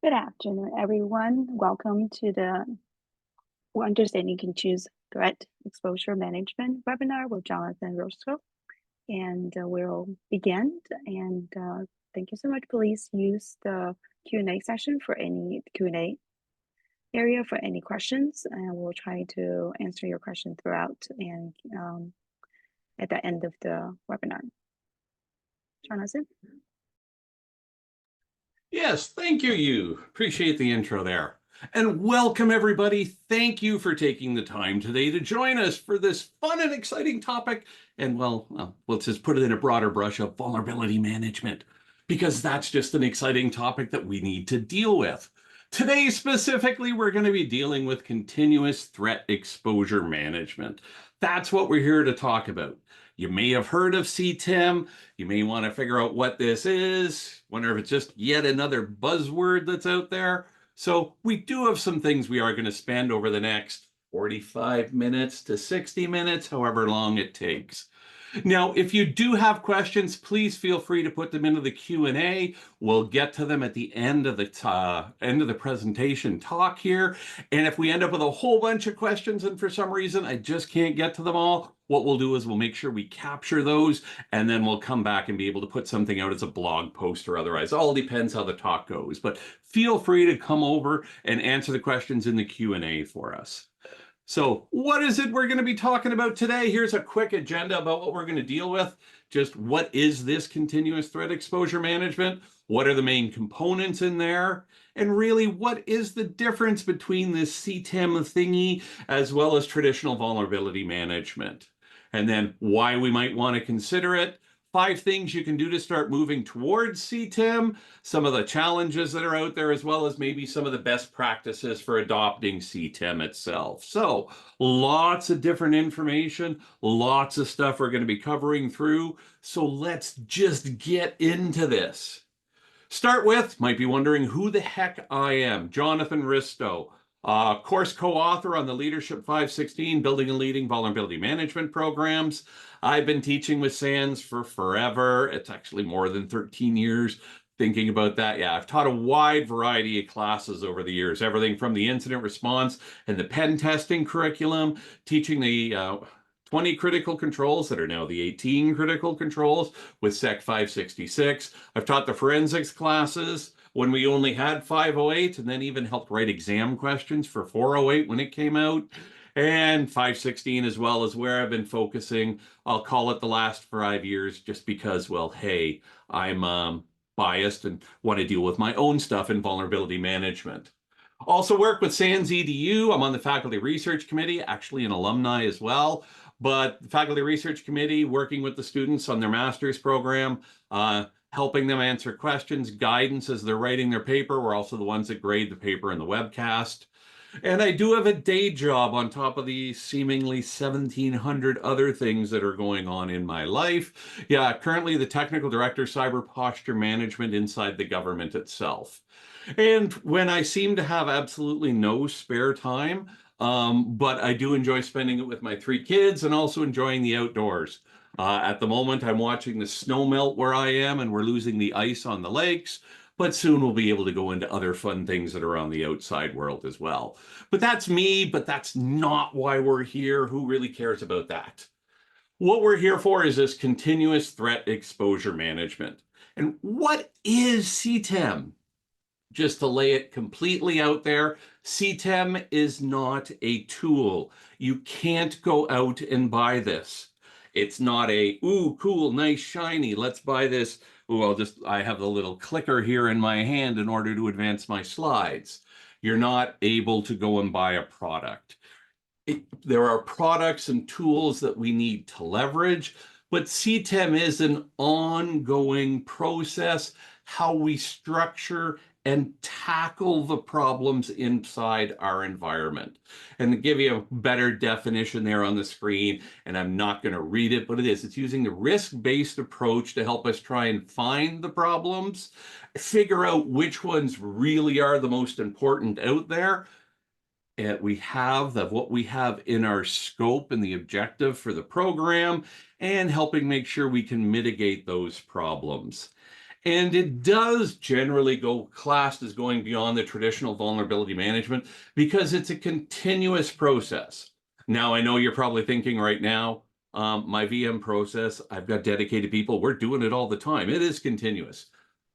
Good afternoon, everyone. Welcome to the Understanding You Can Choose Threat Exposure Management webinar with Jonathan Risto. And we'll begin. And thank you so much. Please use the Q&A session for any Q&A area for any questions. And we'll try to answer your question throughout and at the end of the webinar. Jonathan? Yes, thank you. Appreciate the intro there. And welcome, everybody. Thank you for taking the time today to join us for this fun and exciting topic. And well, let's just put it in a broader brush of vulnerability management, because that's just an exciting topic that we need to deal with. Today, specifically, we're going to be dealing with continuous threat exposure management. That's what we're here to talk about. You may have heard of CTEM. You may want to figure out what this is. Wonder if it's just yet another buzzword that's out there. So we do have some things we are going to spend over the next 45 minutes to 60 minutes, however long it takes. Now, if you do have questions, please feel free to put them into the Q&A. We'll get to them at the end of the presentation talk here. And if we end up with a whole bunch of questions and for some reason I just can't get to them all, what we'll do is we'll make sure we capture those, and then we'll come back and be able to put something out as a blog post or otherwise. All depends how the talk goes. But feel free to come over and answer the questions in the Q&A for us. So what is it we're going to be talking about today? Here's a quick agenda about what we're going to deal with. Just what is this continuous threat exposure management? What are the main components in there? And really, what is the difference between this CTEM thingy as well as traditional vulnerability management? And then why we might want to consider it. 5 things you can do to start moving towards CTEM, some of the challenges that are out there, as well as maybe some of the best practices for adopting CTEM itself. So lots of different information, lots of stuff we're going to be covering through. So let's just get into this. Start with, might be wondering who the heck I am. Jonathan Risto. Course co-author on the Leadership 516, Building and Leading Vulnerability Management Programs. I've been teaching with SANS for forever. It's actually more than 13 years. Thinking about that, yeah, I've taught a wide variety of classes over the years, everything from the incident response and the pen testing curriculum, teaching the 20 critical controls that are now the 18 critical controls with SEC 566. I've taught the forensics classes when we only had 508, and then even helped write exam questions for 408 when it came out, and 516 as well is where I've been focusing. I'll call it the last 5 years just because, well, hey, I'm biased and want to deal with my own stuff in vulnerability management. Also work with SANS EDU. I'm on the Faculty Research Committee, actually an alumni as well, but the Faculty Research Committee working with the students on their master's program, helping them answer questions, guidance as they're writing their paper. We're also the ones that grade the paper in the webcast. And I do have a day job on top of the seemingly 1,700 other things that are going on in my life. Yeah, currently the Technical Director, Cyber Posture Management inside the government itself. And when I seem to have absolutely no spare time, but I do enjoy spending it with my 3 kids and also enjoying the outdoors. At the moment, I'm watching the snow melt where I am, and we're losing the ice on the lakes. But soon we'll be able to go into other fun things that are on the outside world as well. But that's me, but that's not why we're here. Who really cares about that? What we're here for is this continuous threat exposure management. And what is CTEM? Just to lay it completely out there, CTEM is not a tool. You can't go out and buy this. It's not a, ooh, cool, nice, shiny, let's buy this. Ooh, I have the little clicker here in my hand in order to advance my slides. You're not able to go and buy a product. There are products and tools that we need to leverage, but CTEM is an ongoing process, how we structure and tackle the problems inside our environment. And to give you a better definition there on the screen, and I'm not going to read it, but it's using the risk-based approach to help us try and find the problems, figure out which ones really are the most important out there. And we have what we have in our scope and the objective for the program, and helping make sure we can mitigate those problems. And it does generally go classed as going beyond the traditional vulnerability management because it's a continuous process. Now, I know you're probably thinking right now, my VM process, I've got dedicated people, we're doing it all the time. It is continuous.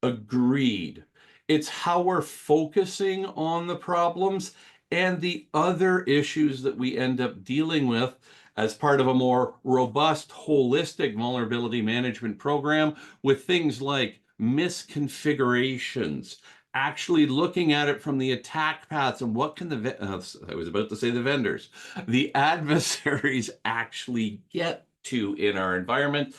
Agreed. It's how we're focusing on the problems and the other issues that we end up dealing with as part of a more robust, holistic vulnerability management program with things like misconfigurations, actually looking at it from the attack paths and what can I was about to say the vendors, the adversaries actually get to in our environment,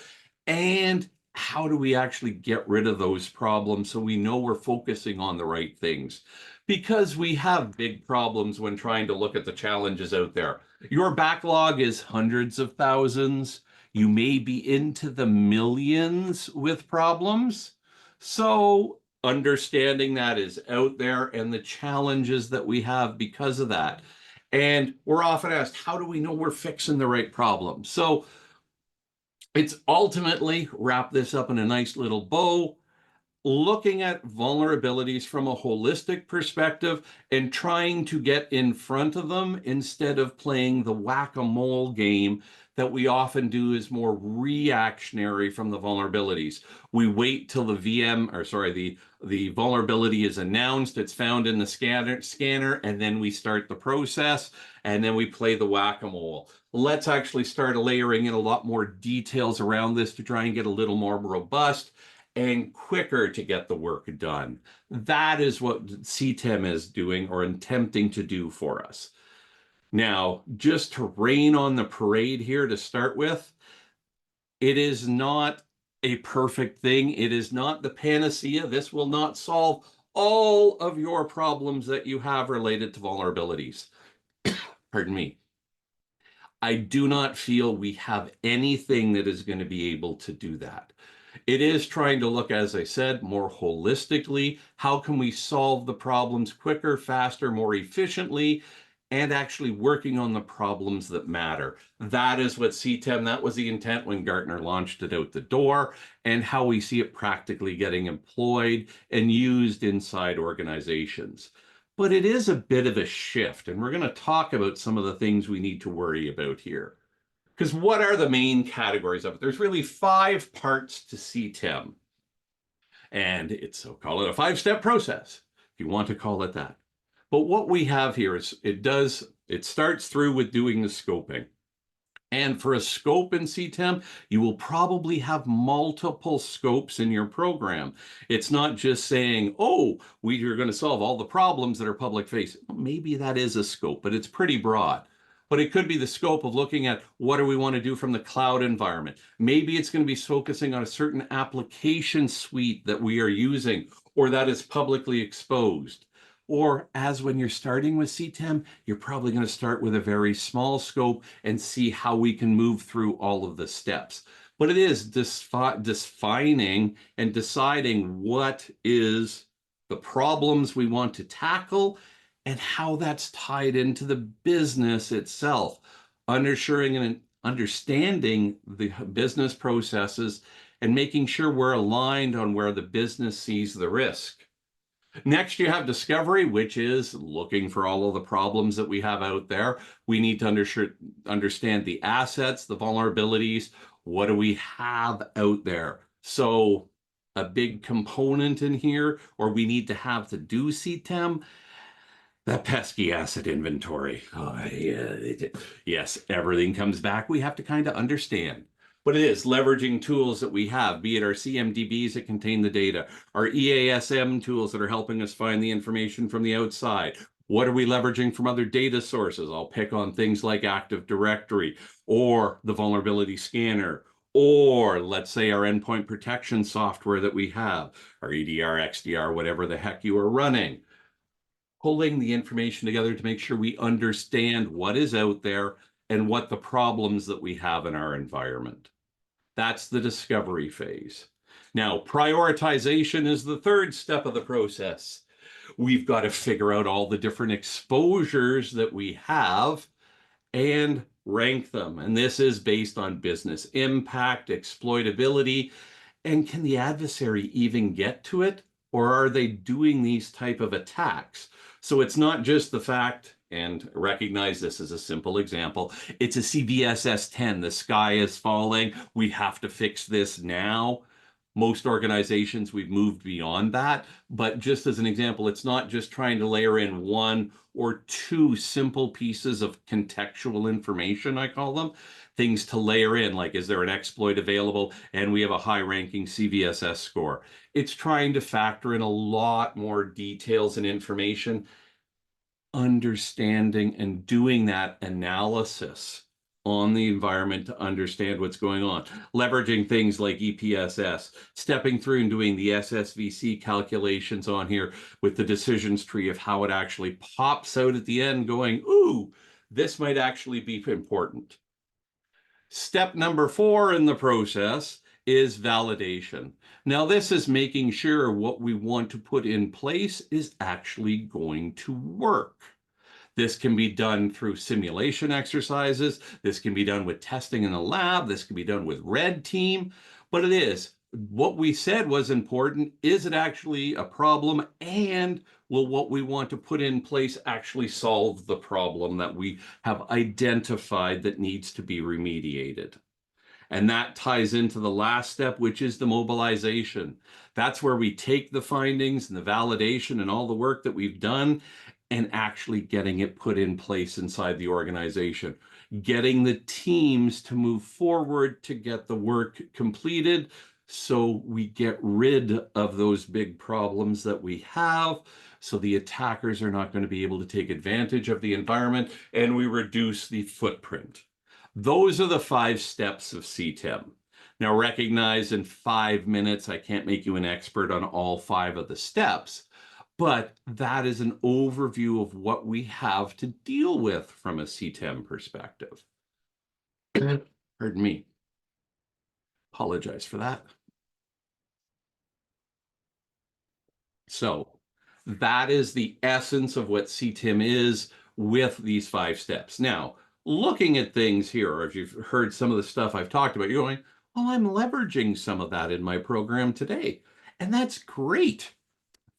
and how do we actually get rid of those problems so we know we're focusing on the right things? Because we have big problems when trying to look at the challenges out there. Your backlog is hundreds of thousands. You may be into the millions with problems. So understanding that is out there and the challenges that we have because of that. And we're often asked, how do we know we're fixing the right problem? So it's ultimately, wrap this up in a nice little bow, looking at vulnerabilities from a holistic perspective and trying to get in front of them instead of playing the whack-a-mole game that we often do is more reactionary from the vulnerabilities. We wait till the the vulnerability is announced, it's found in the scanner, and then we start the process, and then we play the whack-a-mole. Let's actually start layering in a lot more details around this to try and get a little more robust and quicker to get the work done. That is what CTEM is doing or attempting to do for us. Now, just to rain on the parade here to start with, it is not a perfect thing. It is not the panacea. This will not solve all of your problems that you have related to vulnerabilities. Pardon me. I do not feel we have anything that is going to be able to do that. It is trying to look, as I said, more holistically. How can we solve the problems quicker, faster, more efficiently, and actually working on the problems that matter? That is what CTEM, that was the intent when Gartner launched it out the door, and how we see it practically getting employed and used inside organizations. But it is a bit of a shift, and we're going to talk about some of the things we need to worry about here. Because what are the main categories of it? There's really 5 parts to CTEM. And it's, so call it a 5-step process, if you want to call it that. But what we have here is it starts through with doing the scoping. And for a scope in CTEM, you will probably have multiple scopes in your program. It's not just saying, oh, we're going to solve all the problems that are public facing. Maybe that is a scope, but it's pretty broad. But it could be the scope of looking at what do we want to do from the cloud environment. Maybe it's going to be focusing on a certain application suite that we are using or that is publicly exposed. Or as when you're starting with CTEM, you're probably going to start with a very small scope and see how we can move through all of the steps. But it is defining and deciding what is the problems we want to tackle and how that's tied into the business itself. Understanding and understanding the business processes and making sure we're aligned on where the business sees the risk. Next, you have discovery, which is looking for all of the problems that we have out there. We need to understand the assets, the vulnerabilities. What do we have out there? So a big component in here, or we need to have to do CTEM, that pesky asset inventory. Oh, yeah. Yes, everything comes back. We have to kind of understand. But it is leveraging tools that we have, be it our CMDBs that contain the data, our EASM tools that are helping us find the information from the outside. What are we leveraging from other data sources? I'll pick on things like Active Directory or the vulnerability scanner, or let's say our endpoint protection software that we have, our EDR, XDR, whatever the heck you are running. Pulling the information together to make sure we understand what is out there and what the problems that we have in our environment. That's the discovery phase. Now, prioritization is the 3rd step of the process. We've got to figure out all the different exposures that we have and rank them. And this is based on business impact, exploitability, And can the adversary even get to it? Or are they doing these type of attacks? So it's not just the fact, and recognize this as a simple example, it's a CVSS 10, the sky is falling, we have to fix this now. Most organizations, we've moved beyond that. But just as an example, it's not just trying to layer in one or two simple pieces of contextual information, I call them, things to layer in, like is there an exploit available and we have a high ranking CVSS score. It's trying to factor in a lot more details and information, understanding and doing that analysis on the environment to understand what's going on, leveraging things like EPSS, stepping through and doing the SSVC calculations on here with the decisions tree of how it actually pops out at the end going, ooh, this might actually be important. Step number 4 in the process is validation. Now, this is making sure what we want to put in place is actually going to work. This can be done through simulation exercises. This can be done with testing in the lab. This can be done with red team. But it is, what we said was important. Is it actually a problem? And will what we want to put in place actually solve the problem that we have identified that needs to be remediated? And that ties into the last step, which is the mobilization. That's where we take the findings and the validation and all the work that we've done and actually getting it put in place inside the organization, getting the teams to move forward to get the work completed so we get rid of those big problems that we have, so the attackers are not going to be able to take advantage of the environment, and we reduce the footprint. Those are the 5 steps of CTEM. Now, recognize in 5 minutes, I can't make you an expert on all 5 of the steps, but that is an overview of what we have to deal with from a CTEM perspective. Pardon me. Apologize for that. So that is the essence of what CTEM is with these 5 steps. Now, looking at things here, or if you've heard some of the stuff I've talked about, you're going, well, I'm leveraging some of that in my program today. And that's great.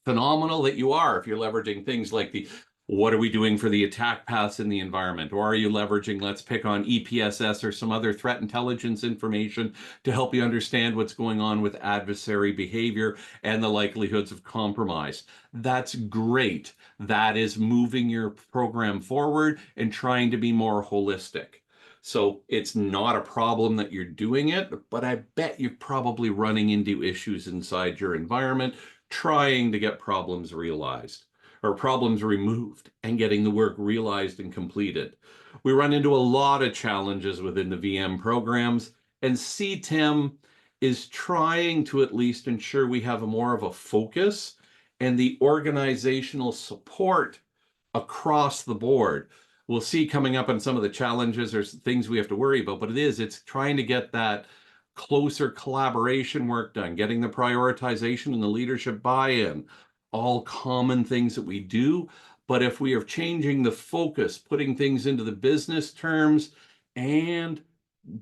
Phenomenal that you are if you're leveraging things like the what are we doing for the attack paths in the environment, or are you leveraging, let's pick on EPSS or some other threat intelligence information to help you understand what's going on with adversary behavior and the likelihoods of compromise. That's great. That is moving your program forward and trying to be more holistic. So it's not a problem that you're doing it, but I bet you're probably running into issues inside your environment trying to get problems realized or problems removed and getting the work realized and completed. We run into a lot of challenges within the VM programs, and CTEM is trying to at least ensure we have more of a focus and the organizational support across the board. We'll see coming up on some of the challenges or things we have to worry about, but it's trying to get that closer collaboration work done, getting the prioritization and the leadership buy-in, all common things that we do. But if we are changing the focus, putting things into the business terms, and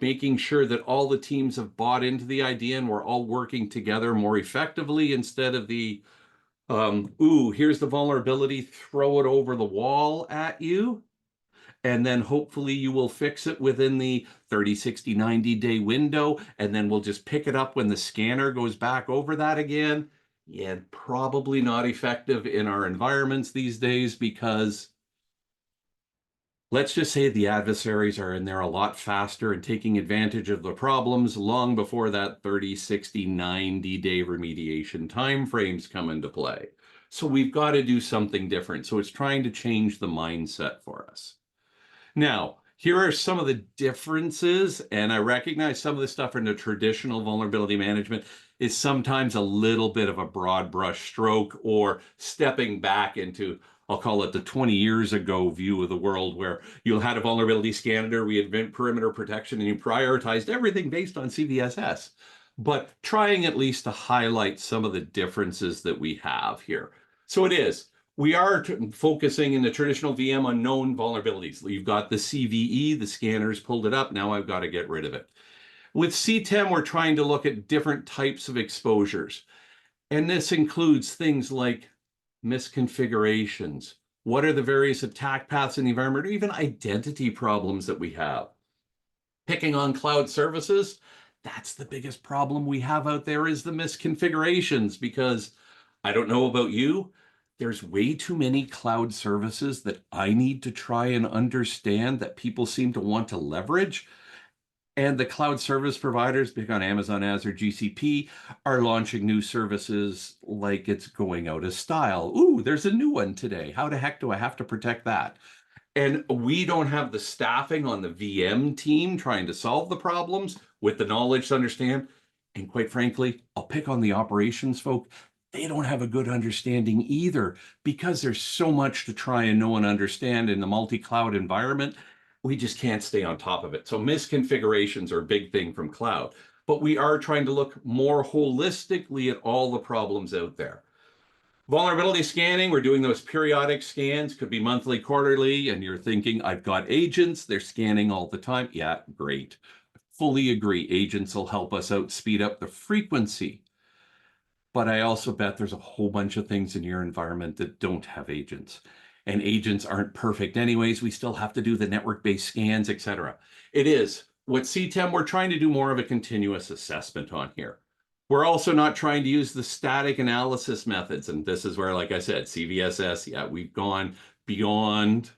making sure that all the teams have bought into the idea and we're all working together more effectively instead of the, ooh, here's the vulnerability, throw it over the wall at you, and then hopefully you will fix it within the 30, 60, 90-day window, and then we'll just pick it up when the scanner goes back over that again. Yeah, probably not effective in our environments these days because let's just say the adversaries are in there a lot faster and taking advantage of the problems long before that 30, 60, 90-day remediation timeframes come into play. So we've got to do something different. So it's trying to change the mindset for us. Now, here are some of the differences, and I recognize some of the stuff in the traditional vulnerability management is sometimes a little bit of a broad brush stroke or stepping back into, I'll call it the 20 years ago view of the world where you had a vulnerability scanner, we had perimeter protection, and you prioritized everything based on CVSS. But trying at least to highlight some of the differences that we have here. So it is. We are focusing in the traditional VM on known vulnerabilities. You've got the CVE, the scanners pulled it up. Now I've got to get rid of it. With CTEM, we're trying to look at different types of exposures. And this includes things like misconfigurations. What are the various attack paths in the environment, or even identity problems that we have? Picking on cloud services, that's the biggest problem we have out there is the misconfigurations, because I don't know about you, there's way too many cloud services that I need to try and understand that people seem to want to leverage. And the cloud service providers, big on Amazon Azure, GCP, are launching new services like it's going out of style. Ooh, there's a new one today. How the heck do I have to protect that? And we don't have the staffing on the VM team trying to solve the problems with the knowledge to understand. And quite frankly, I'll pick on the operations folk. They don't have a good understanding either, because there's so much to try and know and understand in the multi-cloud environment. We just can't stay on top of it. So misconfigurations are a big thing from cloud, but we are trying to look more holistically at all the problems out there. Vulnerability scanning, we're doing those periodic scans, could be monthly, quarterly, and you're thinking, I've got agents, they're scanning all the time. Yeah, great. Fully agree. Agents will help us out, speed up the frequency. But I also bet there's a whole bunch of things in your environment that don't have agents. And agents aren't perfect anyways. We still have to do the network-based scans, etc. It is. What CTEM, we're trying to do more of a continuous assessment on here. We're also not trying to use the static analysis methods. And this is where, like I said, CVSS, yeah, we've gone beyond,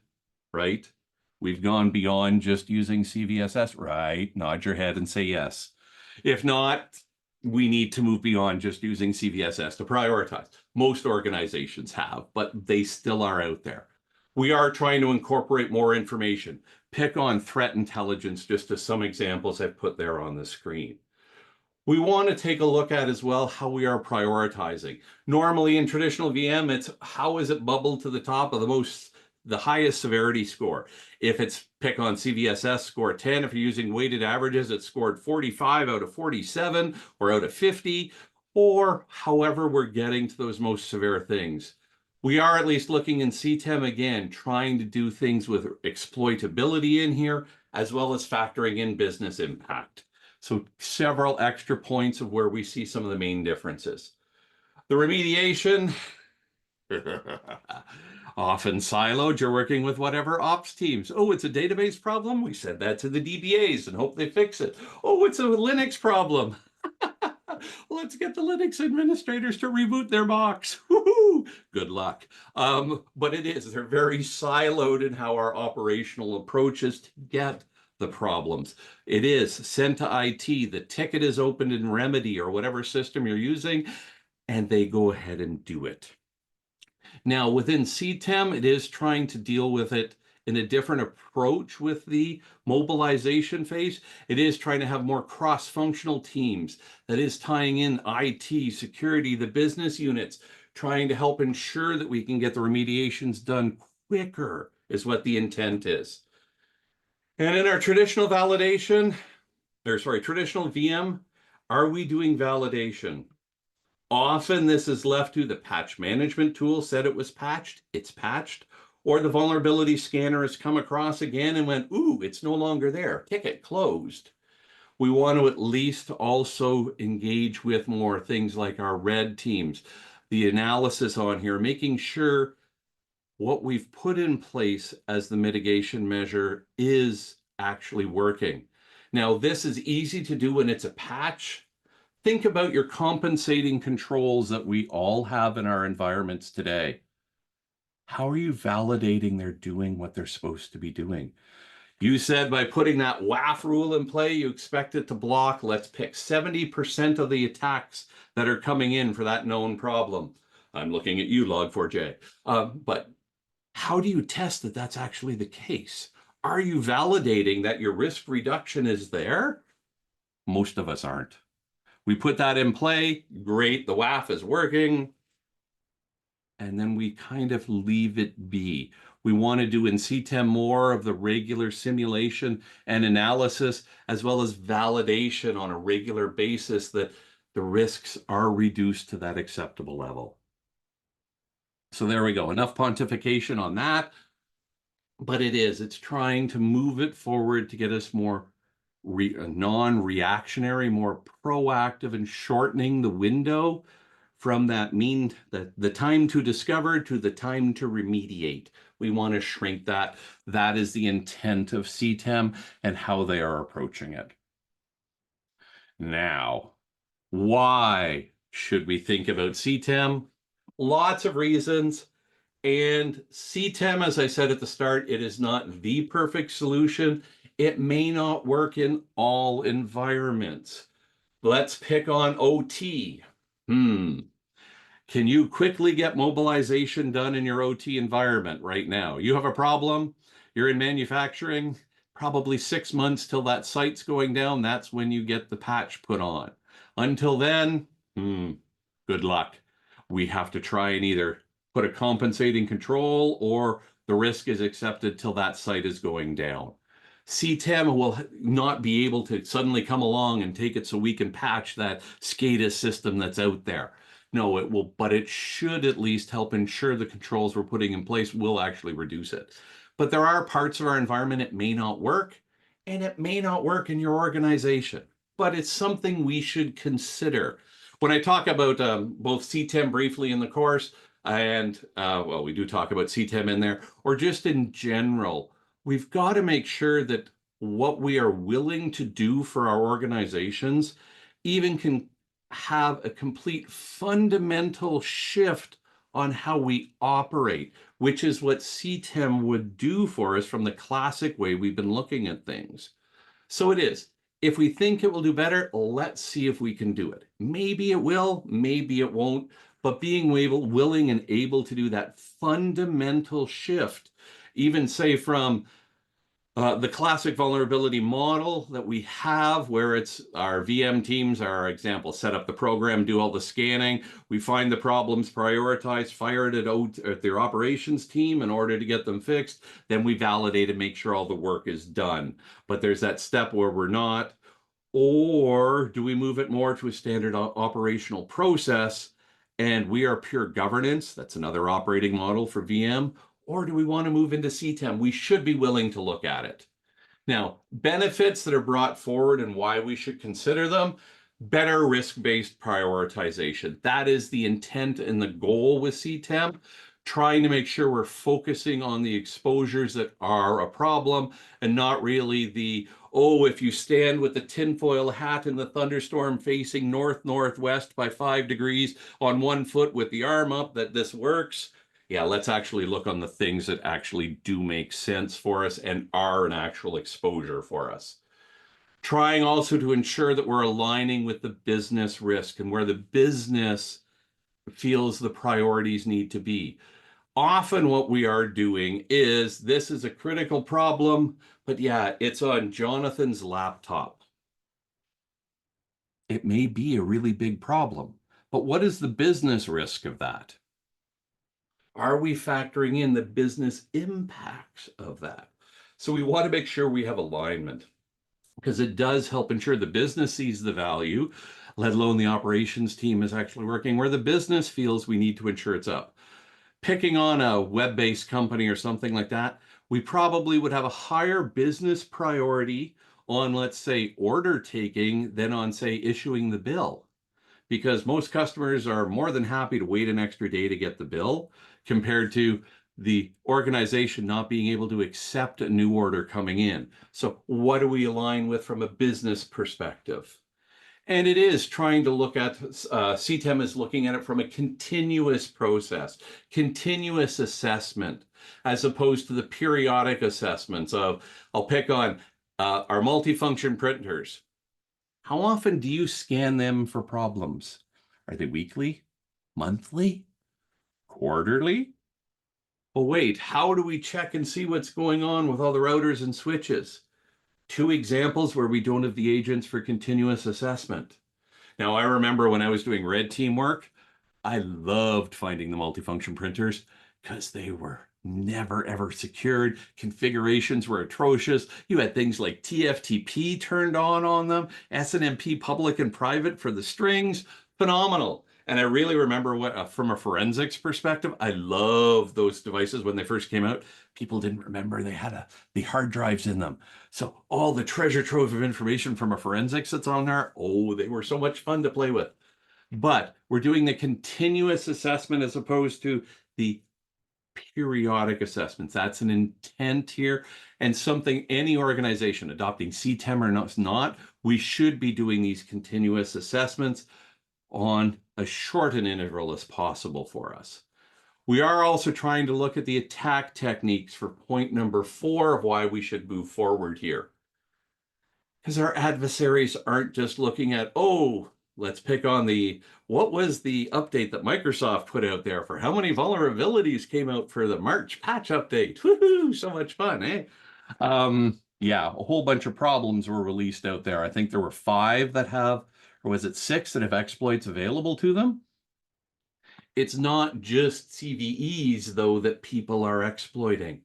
right? We've gone beyond just using CVSS, right? Nod your head and say yes. If not, we need to move beyond just using CVSS to prioritize. Most organizations have, but they still are out there. We are trying to incorporate more information. Pick on threat intelligence, just as some examples I've put there on the screen. We want to take a look at as well how we are prioritizing. Normally in traditional VM, it's how is it bubbled to the top of the highest severity score. If it's pick on CVSS, score 10. If you're using weighted averages, it's scored 45 out of 47 or out of 50, or however we're getting to those most severe things. We are at least looking in CTEM again, trying to do things with exploitability in here, as well as factoring in business impact. So several extra points of where we see some of the main differences. The remediation, often siloed, you're working with whatever ops teams. Oh, it's a database problem? We send that to the DBAs and hope they fix it. Oh, it's a Linux problem. Let's get the Linux administrators to reboot their box. Woohoo! Good luck. But it is, they're very siloed in how our operational approach is to get the problems. It is sent to IT, the ticket is opened in Remedy or whatever system you're using, and they go ahead and do it. Now, within CTEM, it is trying to deal with it in a different approach with the mobilization phase. It is trying to have more cross-functional teams. That is tying in IT, security, the business units, trying to help ensure that we can get the remediations done quicker is what the intent is. And in our traditional traditional VM, are we doing validation? Often this is left to the patch management tool said it was patched, it's patched, or the vulnerability scanner has come across again and went, ooh, it's no longer there, ticket closed. We want to at least also engage with more things like our red teams, the analysis on here, making sure what we've put in place as the mitigation measure is actually working. Now, this is easy to do when it's a patch. Think about your compensating controls that we all have in our environments today. How are you validating they're doing what they're supposed to be doing? You said by putting that WAF rule in play, you expect it to block, let's pick 70% of the attacks that are coming in for that known problem. I'm looking at you, Log4j. But how do you test that that's actually the case? Are you validating that your risk reduction is there? Most of us aren't. We put that in play, great, the WAF is working, and then we kind of leave it be. We want to do in CTEM more of the regular simulation and analysis, as well as validation on a regular basis that the risks are reduced to that acceptable level. So there we go, enough pontification on that. But it's trying to move it forward to get us more non-reactionary, more proactive, and shortening the window from the time to discover to the time to remediate. We want to shrink that. That is the intent of CTEM and how they are approaching it. Now, why should we think about CTEM? Lots of reasons. And CTEM, as I said at the start, it is not the perfect solution. It may not work in all environments. Let's pick on OT. Can you quickly get mobilization done in your OT environment right now? You have a problem, you're in manufacturing, probably 6 months till that site's going down. That's when you get the patch put on. Until then, good luck. We have to try and either put a compensating control or the risk is accepted till that site is going down. CTEM will not be able to suddenly come along and take it so we can patch that SCADA system that's out there. No, it will, but it should at least help ensure the controls we're putting in place will actually reduce it. But there are parts of our environment it may not work, and it may not work in your organization, but it's something we should consider. When I talk about both CTEM briefly in the course, and well, we do talk about CTEM in there, or just in general, we've got to make sure that what we are willing to do for our organizations even can have a complete fundamental shift on how we operate, which is what CTEM would do for us from the classic way we've been looking at things. So it is. If we think it will do better, let's see if we can do it. Maybe it will, maybe it won't, but being willing and able to do that fundamental shift, even say from the classic vulnerability model that we have, where it's our VM teams, our example, set up the program, do all the scanning, we find the problems, prioritize, fire it at their operations team in order to get them fixed, then we validate and make sure all the work is done. But there's that step where we're not. Or do we move it more to a standard operational process and we are pure governance? That's another operating model for VM. Or do we want to move into CTEM? We should be willing to look at it. Now, benefits that are brought forward and why we should consider them: better risk-based prioritization. That is the intent and the goal with CTEM, trying to make sure we're focusing on the exposures that are a problem and not really the, oh, if you stand with the tinfoil hat in the thunderstorm facing north-northwest by 5 degrees on 1 foot with the arm up, that this works. Yeah, let's actually look on the things that actually do make sense for us and are an actual exposure for us. Trying also to ensure that we're aligning with the business risk and where the business feels the priorities need to be. Often what we are doing is, this is a critical problem, but yeah, it's on Jonathan's laptop. It may be a really big problem, but what is the business risk of that? Are we factoring in the business impacts of that? So we want to make sure we have alignment, because it does help ensure the business sees the value, let alone the operations team is actually working where the business feels we need to ensure it's up. Picking on a web-based company or something like that, we probably would have a higher business priority on, let's say, order taking than on, say, issuing the bill. Because most customers are more than happy to wait an extra day to get the bill, compared to the organization not being able to accept a new order coming in. So what do we align with from a business perspective? And it is trying to look at, CTEM is looking at it from a continuous process, continuous assessment, as opposed to the periodic assessments of, I'll pick on our multifunction printers. How often do you scan them for problems? Are they weekly, monthly, quarterly? Well, wait, how do we check and see what's going on with all the routers and switches? 2 examples where we don't have the agents for continuous assessment. Now, I remember when I was doing red team work, I loved finding the multifunction printers because they were never ever secured. Configurations were atrocious. You had things like TFTP turned on them, SNMP public and private for the strings. Phenomenal. And I really remember what, from a forensics perspective, I love those devices when they first came out. People didn't remember they had the hard drives in them. So all the treasure trove of information from a forensics that's on there, oh, they were so much fun to play with. But we're doing the continuous assessment as opposed to the periodic assessments. That's an intent here, and something any organization adopting CTEM or not, we should be doing these continuous assessments on as short an interval as possible for us. We are also trying to look at the attack techniques for point number 4 of why we should move forward here. Because our adversaries aren't just looking at, oh, let's pick on what was the update that Microsoft put out there for how many vulnerabilities came out for the March patch update. Woohoo, so much fun, eh? Yeah, a whole bunch of problems were released out there. I think there were 5 that have, or was it 6 that have exploits available to them? It's not just CVEs, though, that people are exploiting.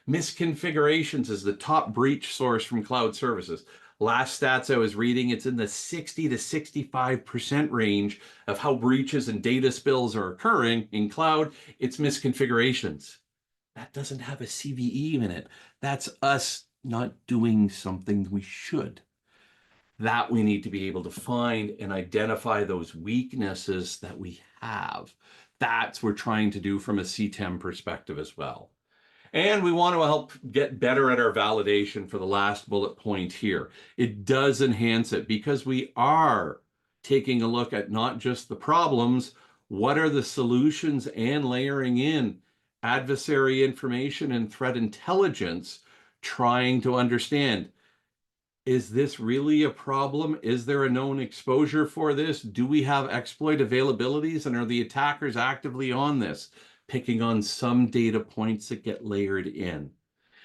Misconfigurations is the top breach source from cloud services. Last stats I was reading, it's in the 60 to 65% range of how breaches and data spills are occurring in cloud. It's misconfigurations. That doesn't have a CVE in it. That's us not doing something we should. That we need to be able to find and identify those weaknesses that we have. That's what we're trying to do from a CTEM perspective as well. And we want to help get better at our validation for the last bullet point here. It does enhance it because we are taking a look at not just the problems, what are the solutions, and layering in adversary information and threat intelligence, trying to understand, is this really a problem? Is there a known exposure for this? Do we have exploit availabilities, and are the attackers actively on this? Picking on some data points that get layered in.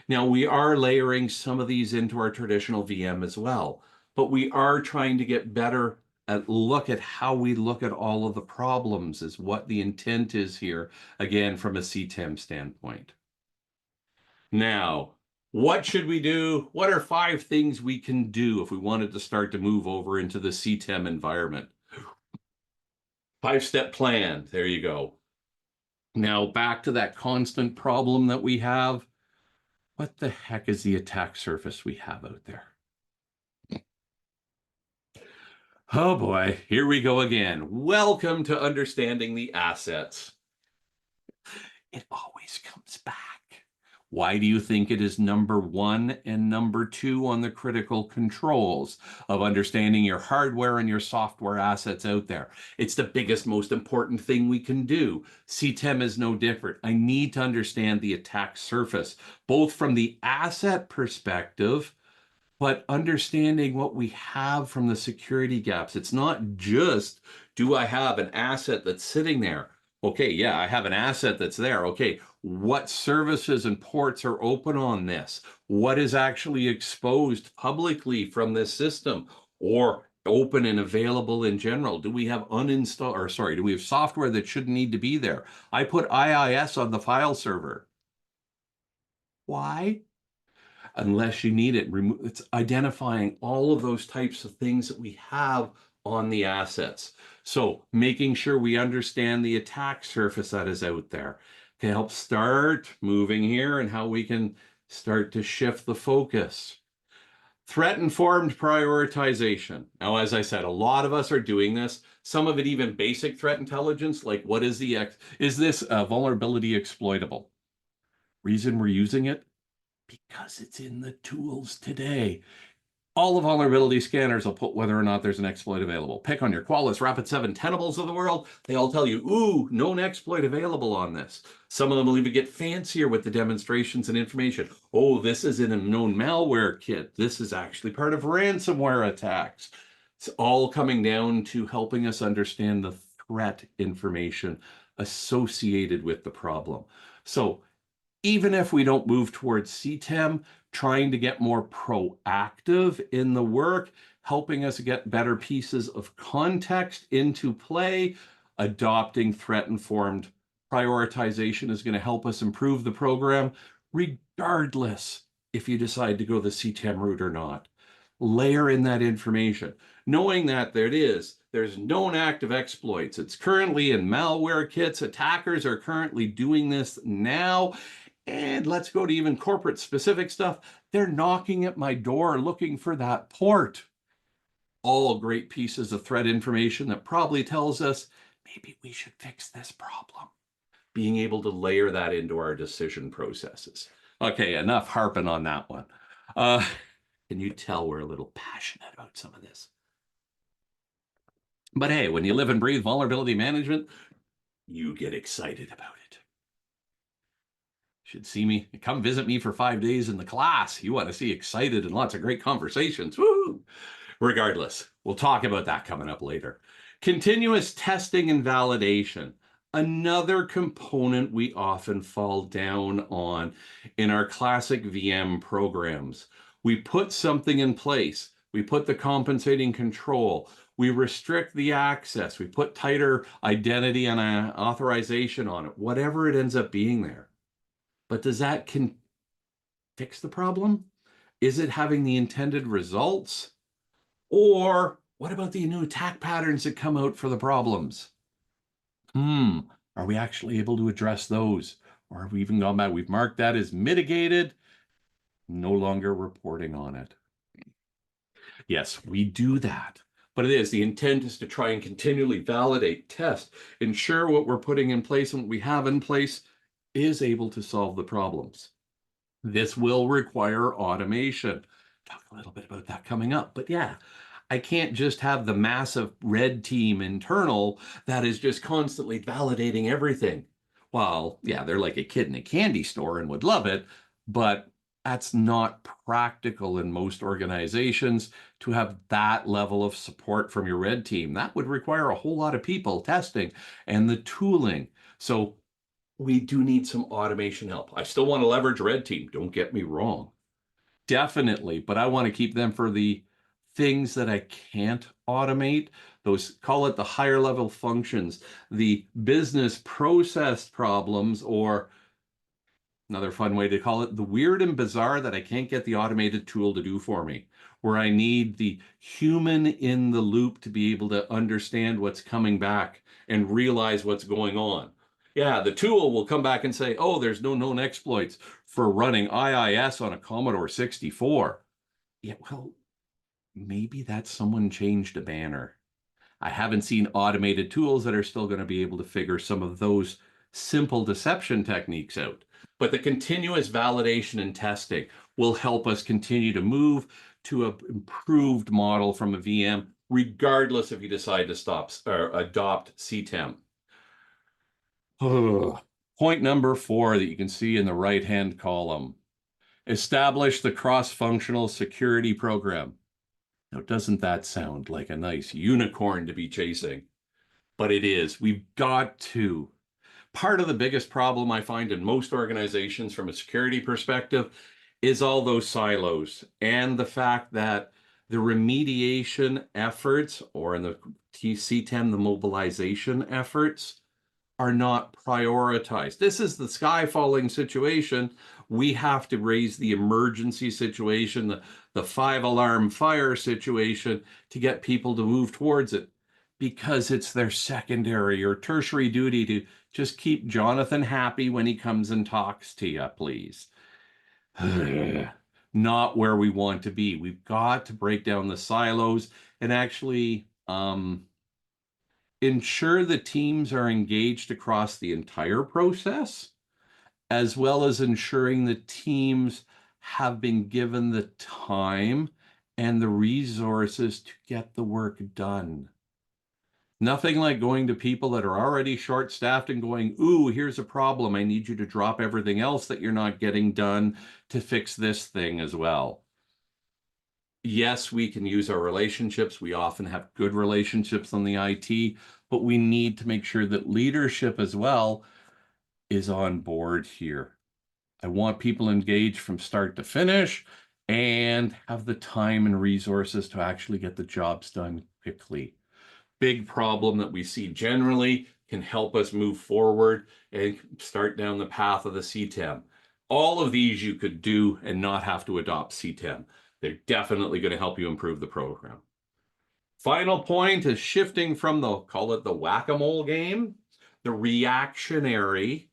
Now, we are layering some of these into our traditional VM as well, but we are trying to get better at look at how we look at all of the problems is what the intent is here, again, from a CTEM standpoint. Now, what should we do? What are 5 things we can do if we wanted to start to move over into the CTEM environment? 5-step plan. There you go. Now, back to that constant problem that we have. What the heck is the attack surface we have out there? Oh boy, here we go again. Welcome to understanding the assets. It always comes back. Why do you think it is number 1 and number 2 on the critical controls of understanding your hardware and your software assets out there? It's the biggest, most important thing we can do. CTEM is no different. I need to understand the attack surface, both from the asset perspective, but understanding what we have from the security gaps. It's not just, do I have an asset that's sitting there? Okay, yeah, I have an asset that's there. Okay, what services and ports are open on this? What is actually exposed publicly from this system or open and available in general? Do we have do we have software that shouldn't need to be there? I put IIS on the file server. Why? Unless you need it. It's identifying all of those types of things that we have on the assets. So making sure we understand the attack surface that is out there can help start moving here and how we can start to shift the focus. Threat-informed prioritization. Now, as I said, a lot of us are doing this. Some of it even basic threat intelligence, like what is is this vulnerability exploitable? Reason we're using it? Because it's in the tools today. All the vulnerability scanners will put whether or not there's an exploit available. Pick on your Qualys, Rapid7, Tenables of the world. They all tell you, ooh, known exploit available on this. Some of them will even get fancier with the demonstrations and information. Oh, this is in a known malware kit. This is actually part of ransomware attacks. It's all coming down to helping us understand the threat information associated with the problem. So even if we don't move towards CTEM, trying to get more proactive in the work, helping us get better pieces of context into play, adopting threat-informed prioritization is going to help us improve the program, regardless if you decide to go the CTEM route or not. Layer in that information, knowing that there it is, There's known active exploits. It's currently in malware kits. Attackers are currently doing this now. And let's go to even corporate specific stuff. They're knocking at my door looking for that port. All great pieces of threat information that probably tells us maybe we should fix this problem. Being able to layer that into our decision processes. Okay, enough harping on that one. Can you tell we're a little passionate about some of this? But hey, when you live and breathe vulnerability management, you get excited about it. Should see me. Come visit me for 5 days in the class. You want to see excited and lots of great conversations. Woo! Regardless, we'll talk about that coming up later. Continuous testing and validation. Another component we often fall down on in our classic VM programs. We put something in place. We put the compensating control. We restrict the access. We put tighter identity and authorization on it, whatever it ends up being there. But does that fix the problem? Is it having the intended results? Or what about the new attack patterns that come out for the problems? Are we actually able to address those? Or have we even gone back? We've marked that as mitigated, no longer reporting on it. Yes, we do that. But it is, the intent is to try and continually validate, test, ensure what we're putting in place and what we have in place is able to solve the problems. This will require automation. Talk a little bit about that coming up. But yeah, I can't just have the massive red team internal that is just constantly validating everything. Well, yeah, they're like a kid in a candy store and would love it, but that's not practical in most organizations to have that level of support from your red team. That would require a whole lot of people testing and the tooling. So we do need some automation help. I still want to leverage red team, don't get me wrong. Definitely, but I want to keep them for the things that I can't automate. Those, call it the higher level functions, the business process problems, or another fun way to call it, the weird and bizarre that I can't get the automated tool to do for me, where I need the human in the loop to be able to understand what's coming back and realize what's going on. Yeah, the tool will come back and say, oh, there's no known exploits for running IIS on a Commodore 64. Yeah, well, maybe that's someone changed a banner. I haven't seen automated tools that are still going to be able to figure some of those simple deception techniques out. But the continuous validation and testing will help us continue to move to an improved model from a VM, regardless if you decide to stop or adopt CTEM. Point number 4 that you can see in the right-hand column. Establish the cross-functional security program. Now, doesn't that sound like a nice unicorn to be chasing? But it is. We've got to. Part of the biggest problem I find in most organizations from a security perspective is all those silos and the fact that the remediation efforts, or in the CTEM, the mobilization efforts, are not prioritized. This is the sky falling situation. We have to raise the emergency situation, the 5-alarm fire situation to get people to move towards it, because it's their secondary or tertiary duty to just keep Jonathan happy when he comes and talks to you, please. Not where we want to be. We've got to break down the silos and actually ensure the teams are engaged across the entire process, as well as ensuring the teams have been given the time and the resources to get the work done. Nothing like going to people that are already short-staffed and going, ooh, here's a problem. I need you to drop everything else that you're not getting done to fix this thing as well. Yes, we can use our relationships. We often have good relationships on the IT, but we need to make sure that leadership as well is on board here. I want people engaged from start to finish and have the time and resources to actually get the jobs done quickly. Big problem that we see generally can help us move forward and start down the path of the CTEM. All of these you could do and not have to adopt CTEM. They're definitely going to help you improve the program. Final point is shifting from the, call it the whack-a-mole game, the reactionary,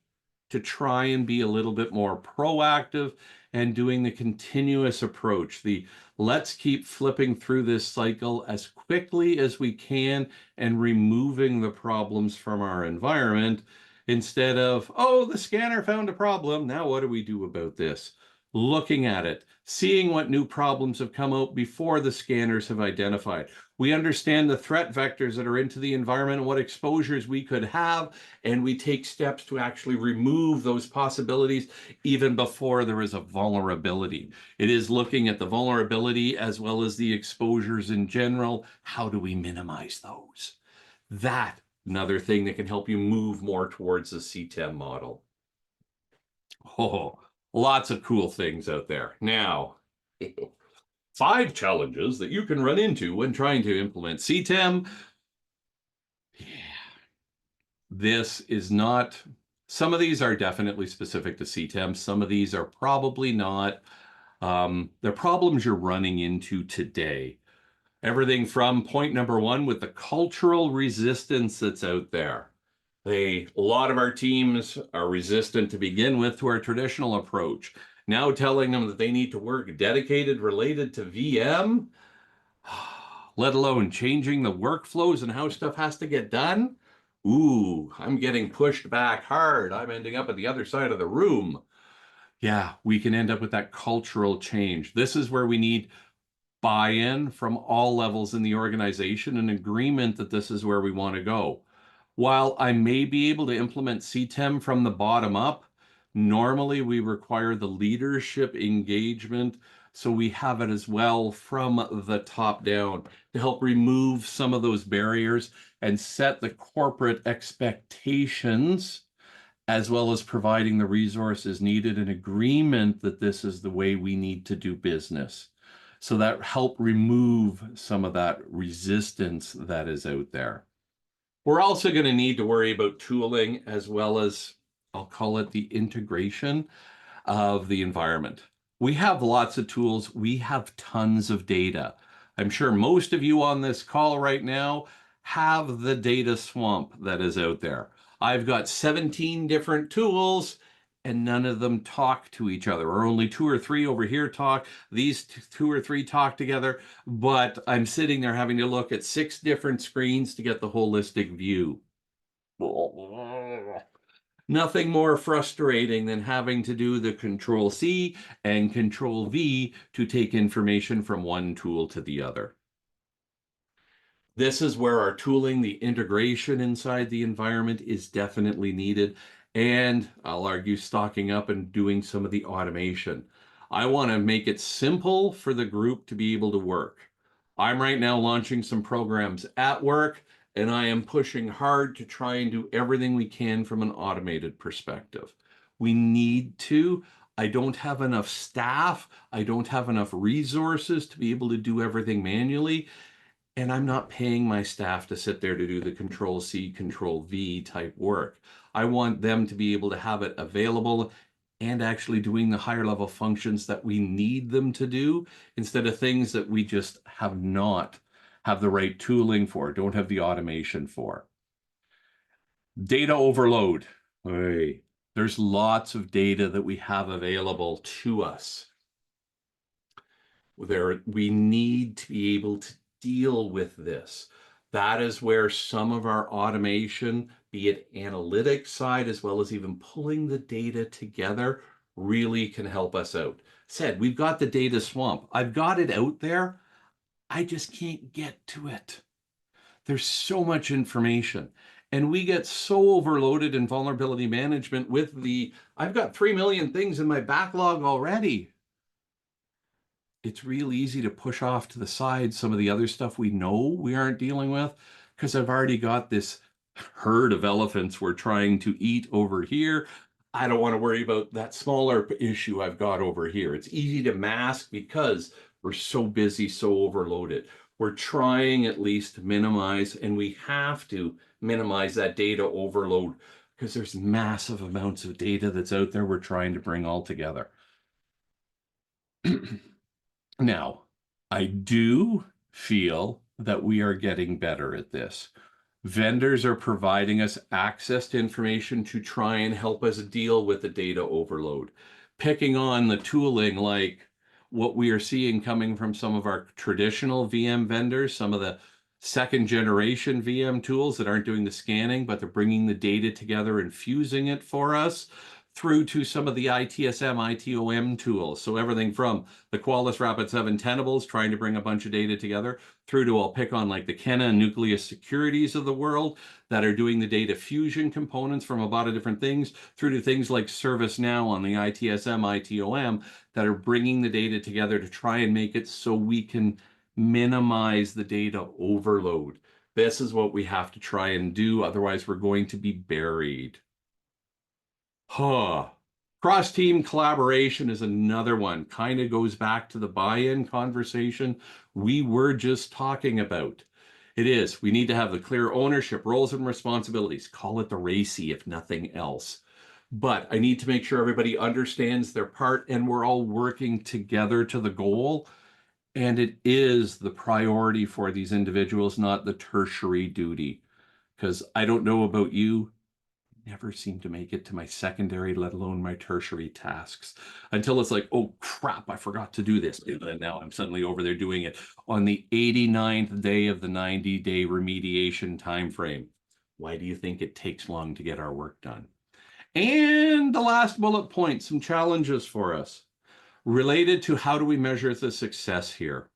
to try and be a little bit more proactive and doing the continuous approach. The let's keep flipping through this cycle as quickly as we can and removing the problems from our environment instead of, oh, the scanner found a problem. Now what do we do about this? Looking at it, seeing what new problems have come out before the scanners have identified. We understand the threat vectors that are into the environment and what exposures we could have, and we take steps to actually remove those possibilities even before there is a vulnerability. It is looking at the vulnerability as well as the exposures in general. How do we minimize those? That, another thing that can help you move more towards the CTEM model. Oh, lots of cool things out there. Now, 5 challenges that you can run into when trying to implement CTEM. Yeah. This is not, some of these are definitely specific to CTEM. Some of these are probably not. They're problems you're running into today. Everything from point number 1 with the cultural resistance that's out there. A lot of our teams are resistant to begin with to our traditional approach. Now telling them that they need to work dedicated related to VM, let alone changing the workflows and how stuff has to get done. Ooh, I'm getting pushed back hard. I'm ending up at the other side of the room. Yeah, we can end up with that cultural change. This is where we need buy-in from all levels in the organization and agreement that this is where we want to go. While I may be able to implement CTEM from the bottom up, normally we require the leadership engagement, so we have it as well from the top down to help remove some of those barriers and set the corporate expectations, as well as providing the resources needed and agreement that this is the way we need to do business. So that help remove some of that resistance that is out there. We're also going to need to worry about tooling as well as, I'll call it the integration of the environment. We have lots of tools. We have tons of data. I'm sure most of you on this call right now have the data swamp that is out there. I've got 17 different tools and none of them talk to each other, or only 2 or 3 over here talk. These 2 or 3 talk together, but I'm sitting there having to look at 6 different screens to get the holistic view. Nothing more frustrating than having to do the Control C and Control V to take information from one tool to the other. This is where our tooling, the integration inside the environment is definitely needed. And I'll argue stocking up and doing some of the automation. I want to make it simple for the group to be able to work. I'm right now launching some programs at work, and I am pushing hard to try and do everything we can from an automated perspective. We need to. I don't have enough staff. I don't have enough resources to be able to do everything manually. And I'm not paying my staff to sit there to do the Control C, Control V type work. I want them to be able to have it available and actually doing the higher level functions that we need them to do instead of things that we just have not have the right tooling for, don't have the automation for. Data overload. Hey, there's lots of data that we have available to us. We need to be able to deal with this. That is where some of our automation, be it analytics side, as well as even pulling the data together, really can help us out. Said, we've got the data swamp. I've got it out there. I just can't get to it. There's so much information. And we get so overloaded in vulnerability management with I've got 3 million things in my backlog already. It's real easy to push off to the side some of the other stuff we know we aren't dealing with because I've already got this herd of elephants we're trying to eat over here. I don't want to worry about that smaller issue I've got over here. It's easy to mask because we're so busy, so overloaded. We're trying at least to minimize, and we have to minimize that data overload because there's massive amounts of data that's out there we're trying to bring all together. Now, I do feel that we are getting better at this. Vendors are providing us access to information to try and help us deal with the data overload. Picking on the tooling like what we are seeing coming from some of our traditional VM vendors, some of the second generation VM tools that aren't doing the scanning, but they're bringing the data together and fusing it for us, through to some of the ITSM, ITOM tools. So everything from the Qualys Rapid7 Tenables trying to bring a bunch of data together, through to, I'll pick on like the Kenna and Nucleus Securities of the world that are doing the data fusion components from a lot of different things, through to things like ServiceNow on the ITSM, ITOM that are bringing the data together to try and make it so we can minimize the data overload. This is what we have to try and do, otherwise we're going to be buried. Cross-team collaboration is another one. Kind of goes back to the buy-in conversation we were just talking about. It is. We need to have the clear ownership, roles, and responsibilities. Call it the RACI, if nothing else. But I need to make sure everybody understands their part and we're all working together to the goal. And it is the priority for these individuals, not the tertiary duty. Because I don't know about you, never seem to make it to my secondary, let alone my tertiary tasks, until it's like, oh crap, I forgot to do this. And now I'm suddenly over there doing it on the 89th day of the 90-day remediation time frame. Why do you think it takes long to get our work done? And the last bullet point, some challenges for us related to how do we measure the success here.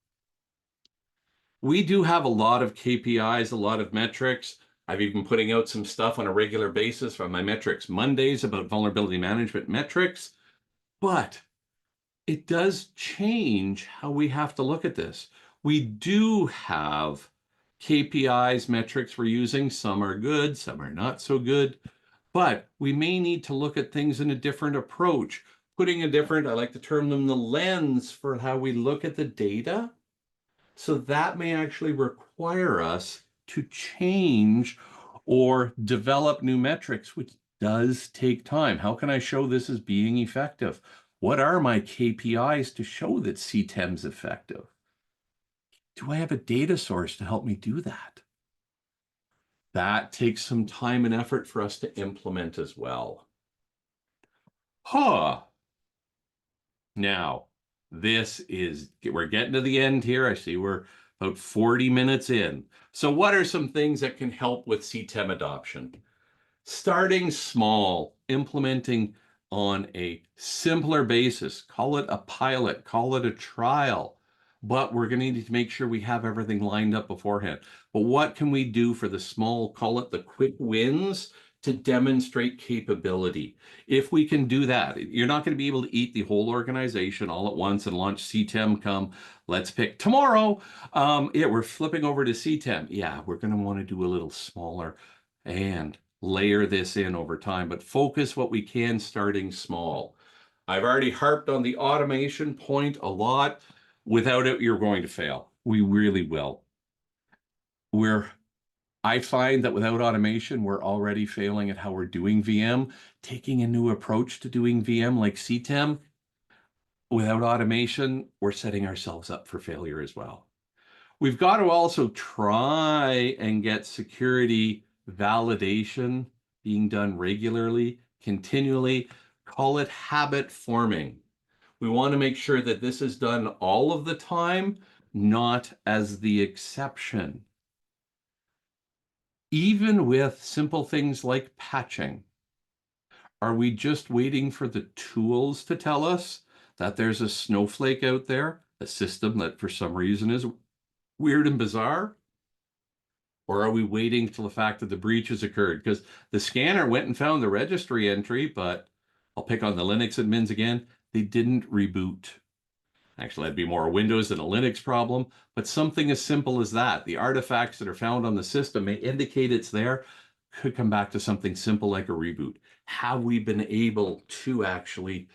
We do have a lot of KPIs, a lot of metrics. I've even putting out some stuff on a regular basis from my metrics Mondays about vulnerability management metrics, but it does change how we have to look at this. We do have KPIs, metrics we're using. Some are good, some are not so good, but we may need to look at things in a different approach, putting a different, I like to term them the lens for how we look at the data. So that may actually require us to change or develop new metrics, which does take time. How can I show this as being effective? What are my KPIs to show that CTEM is effective? Do I have a data source to help me do that? That takes some time and effort for us to implement as well. Now, we're getting to the end here. I see we're about 40 minutes in. So what are some things that can help with CTEM adoption? Starting small, implementing on a simpler basis. Call it a pilot, call it a trial, but we're going to need to make sure we have everything lined up beforehand. But what can we do for the small, call it the quick wins, to demonstrate capability? If we can do that, you're not going to be able to eat the whole organization all at once and launch CTEM come, let's pick tomorrow. Yeah, we're flipping over to CTEM. Yeah, we're going to want to do a little smaller and layer this in over time, but focus what we can starting small. I've already harped on the automation point a lot. Without it, you're going to fail. We really will. I find that without automation, we're already failing at how we're doing VM. Taking a new approach to doing VM like CTEM, without automation, we're setting ourselves up for failure as well. We've got to also try and get security validation being done regularly, continually. Call it habit forming. We want to make sure that this is done all of the time, not as the exception. Even with simple things like patching, are we just waiting for the tools to tell us that there's a snowflake out there, a system that for some reason is weird and bizarre? Or are we waiting till the fact that the breach has occurred? Because the scanner went and found the registry entry, but I'll pick on the Linux admins again, they didn't reboot. Actually, that'd be more a Windows than a Linux problem, but something as simple as that. The artifacts that are found on the system may indicate it's there, could come back to something simple like a reboot. Have we been able to actually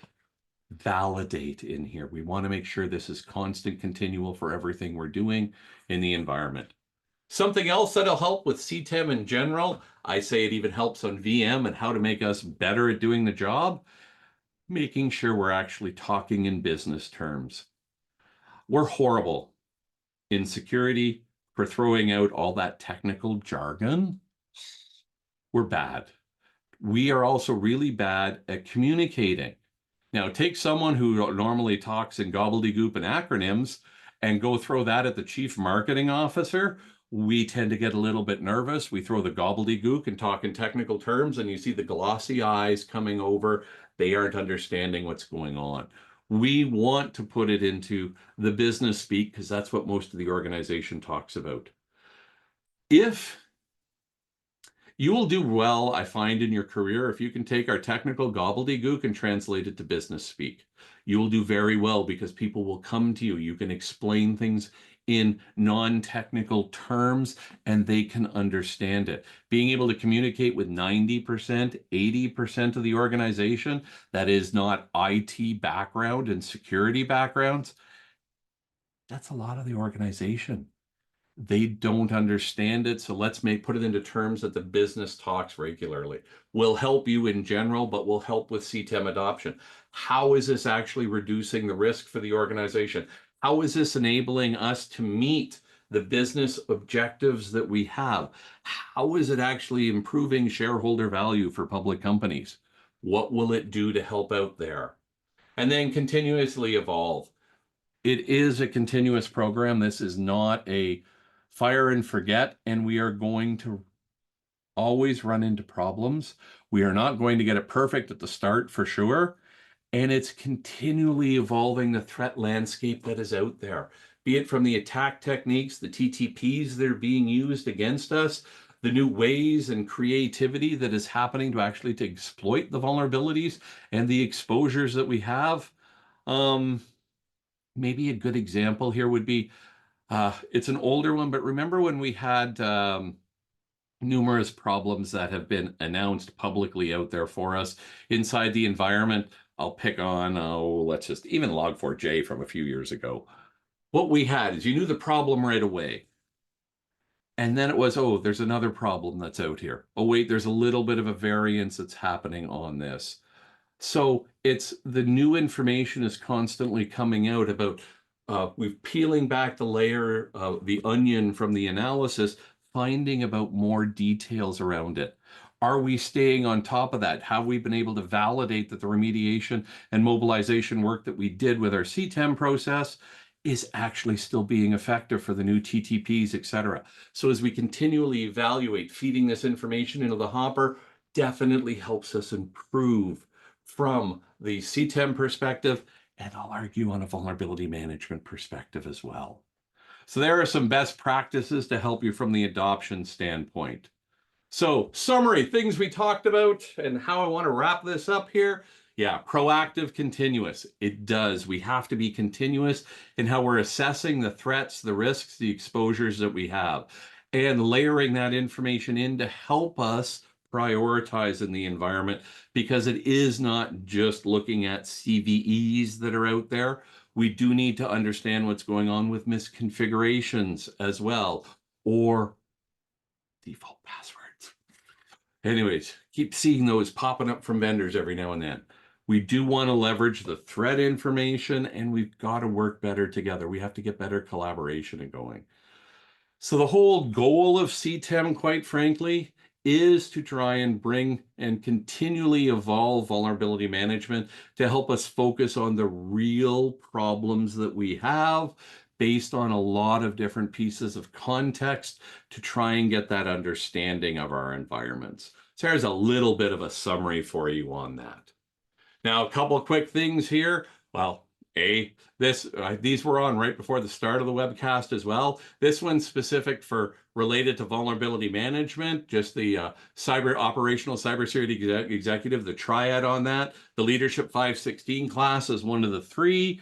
validate in here? We want to make sure this is constant, continual for everything we're doing in the environment. Something else that'll help with CTEM in general, I say it even helps on VM and how to make us better at doing the job, making sure we're actually talking in business terms. We're horrible in security, for throwing out all that technical jargon, we're bad. We are also really bad at communicating. Now, take someone who normally talks in gobbledygook and acronyms and go throw that at the chief marketing officer. We tend to get a little bit nervous. We throw the gobbledygook and talk in technical terms, and you see the glossy eyes coming over. They aren't understanding what's going on. We want to put it into the business speak because that's what most of the organization talks about. If you will do well, I find, in your career if you can take our technical gobbledygook and translate it to business speak. You will do very well because people will come to you. You can explain things in non-technical terms and they can understand it. Being able to communicate with 90%, 80% of the organization that is not IT background and security backgrounds, that's a lot of the organization. They don't understand it, so let's put it into terms that the business talks regularly. We'll help you in general, but we'll help with CTEM adoption. How is this actually reducing the risk for the organization? How is this enabling us to meet the business objectives that we have? How is it actually improving shareholder value for public companies? What will it do to help out there? And then continuously evolve. It is a continuous program. This is not a fire and forget, and we are going to always run into problems. We are not going to get it perfect at the start for sure, and it's continually evolving the threat landscape that is out there, be it from the attack techniques, the TTPs that are being used against us, the new ways and creativity that is happening to actually to exploit the vulnerabilities and the exposures that we have. Maybe a good example here would be, it's an older one, but remember when we had numerous problems that have been announced publicly out there for us inside the environment? I'll pick on, let's just even Log4j from a few years ago. What we had is you knew the problem right away. And then it was, oh, there's another problem that's out here. Oh, wait, there's a little bit of a variance that's happening on this. So it's the new information is constantly coming out about we're peeling back the layer of the onion from the analysis, finding about more details around it. Are we staying on top of that? Have we been able to validate that the remediation and mobilization work that we did with our CTEM process is actually still being effective for the new TTPs, et cetera? So as we continually evaluate, feeding this information into the hopper definitely helps us improve from the CTEM perspective, and I'll argue on a vulnerability management perspective as well. So there are some best practices to help you from the adoption standpoint. So summary, things we talked about and how I want to wrap this up here. Yeah, proactive, continuous. It does. We have to be continuous in how we're assessing the threats, the risks, the exposures that we have, and layering that information in to help us prioritize in the environment, because it is not just looking at CVEs that are out there. We do need to understand what's going on with misconfigurations as well, or default passwords. Anyways, keep seeing those popping up from vendors every now and then. We do want to leverage the threat information, and we've got to work better together. We have to get better collaboration and going. So the whole goal of CTEM, quite frankly, is to try and bring and continually evolve vulnerability management to help us focus on the real problems that we have based on a lot of different pieces of context to try and get that understanding of our environments. So there's a little bit of a summary for you on that. Now, a couple of quick things here. Well, these were on right before the start of the webcast as well. This one's specific for related to vulnerability management, just the operational cybersecurity executive, the triad on that. The leadership 516 class is one of the three.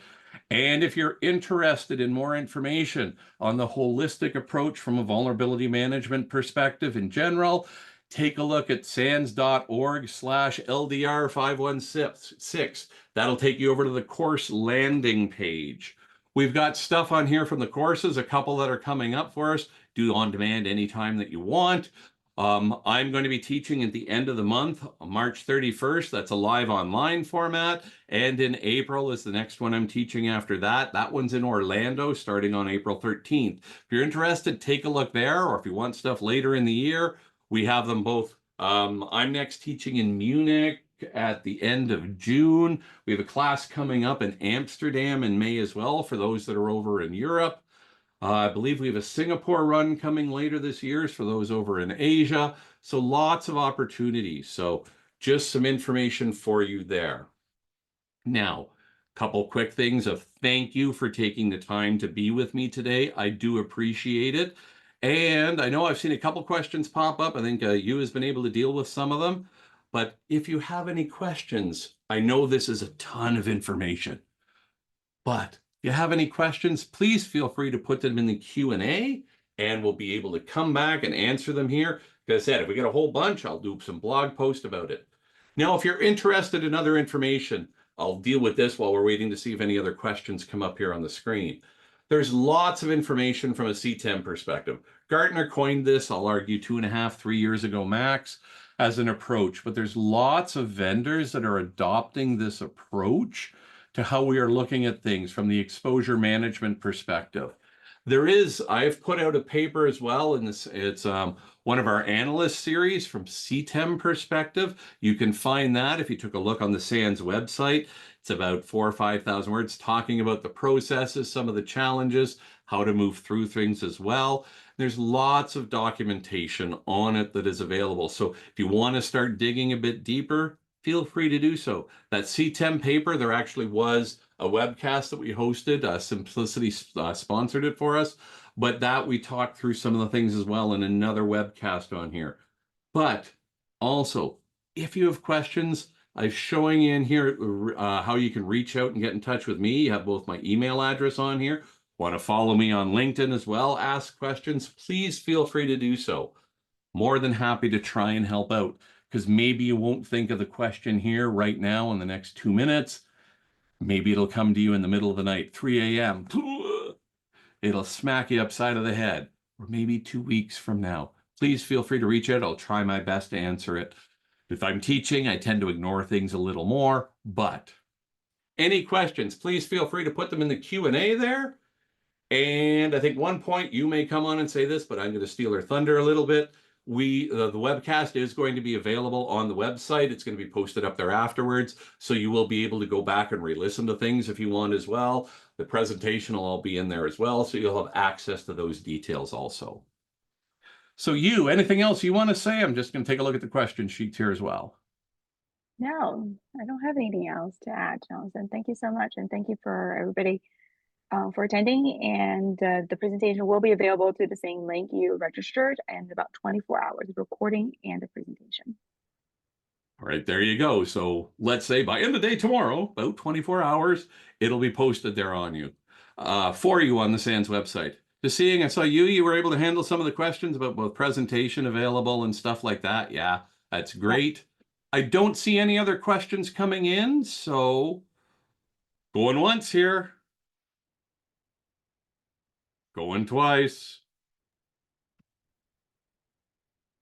And if you're interested in more information on the holistic approach from a vulnerability management perspective in general, take a look at SANS.org/LDR516. That'll take you over to the course landing page. We've got stuff on here from the courses, a couple that are coming up for us. Do on demand anytime that you want. I'm going to be teaching at the end of the month, March 31st. That's a live online format. And in April is the next one I'm teaching after that. That one's in Orlando starting on April 13th. If you're interested, take a look there. Or if you want stuff later in the year, we have them both. I'm next teaching in Munich at the end of June. We have a class coming up in Amsterdam in May as well for those that are over in Europe. I believe we have a Singapore run coming later this year for those over in Asia. So lots of opportunities. So just some information for you there. Now, a couple quick things of thank you for taking the time to be with me today. I do appreciate it. And I know I've seen a couple questions pop up. I think you has been able to deal with some of them. But if you have any questions, I know this is a ton of information. But if you have any questions, please feel free to put them in the Q&A and we'll be able to come back and answer them here. Like I said, if we get a whole bunch, I'll do some blog post about it. Now, if you're interested in other information, I'll deal with this while we're waiting to see if any other questions come up here on the screen. There's lots of information from a CTEM perspective. Gartner coined this, I'll argue 2.5, 3 years ago max, as an approach, but there's lots of vendors that are adopting this approach to how we are looking at things from the exposure management perspective. I've put out a paper as well, and it's one of our analyst series from CTEM perspective. You can find that if you took a look on the SANS website. It's about 4,000 or 5,000 words talking about the processes, some of the challenges, how to move through things as well. There's lots of documentation on it that is available. So if you want to start digging a bit deeper, feel free to do so. That CTEM paper, there actually was a webcast that we hosted. Simplicity sponsored it for us, but that we talked through some of the things as well in another webcast on here. But also, if you have questions, I'm showing in here how you can reach out and get in touch with me. You have both my email address on here. Want to follow me on LinkedIn as well, ask questions, please feel free to do so. More than happy to try and help out, because maybe you won't think of the question here right now in the next 2 minutes. Maybe it'll come to you in the middle of the night, 3 a.m. It'll smack you upside of the head, or maybe 2 weeks from now. Please feel free to reach out. I'll try my best to answer it. If I'm teaching, I tend to ignore things a little more, but any questions, please feel free to put them in the Q&A there. And I think one point you may come on and say this, but I'm going to steal her thunder a little bit. The webcast is going to be available on the website. It's going to be posted up there afterwards. So you will be able to go back and re-listen to things if you want as well. The presentation will all be in there as well. So you'll have access to those details also. So anything else you want to say? I'm just going to take a look at the question sheets here as well. No, I don't have anything else to add, Jonathan. Thank you so much. And thank you for everybody for attending. And the presentation will be available to the same link you registered in about 24 hours, recording and the presentation. All right, there you go. So let's say by end of day tomorrow, about 24 hours, it'll be posted there on you, for you on the SANS website. Just seeing, I saw you were able to handle some of the questions about both presentation available and stuff like that. Yeah, that's great. I don't see any other questions coming in, so going once here. Going twice.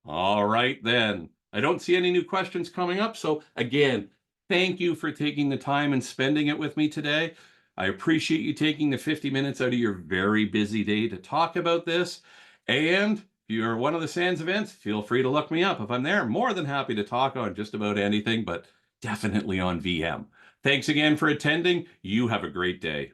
All right, then. I don't see any new questions coming up. So again, thank you for taking the time and spending it with me today. I appreciate you taking the 50 minutes out of your very busy day to talk about this. And if you're one of the SANS events, feel free to look me up. If I'm there, I'm more than happy to talk on just about anything, but definitely on VM. Thanks again for attending. You have a great day.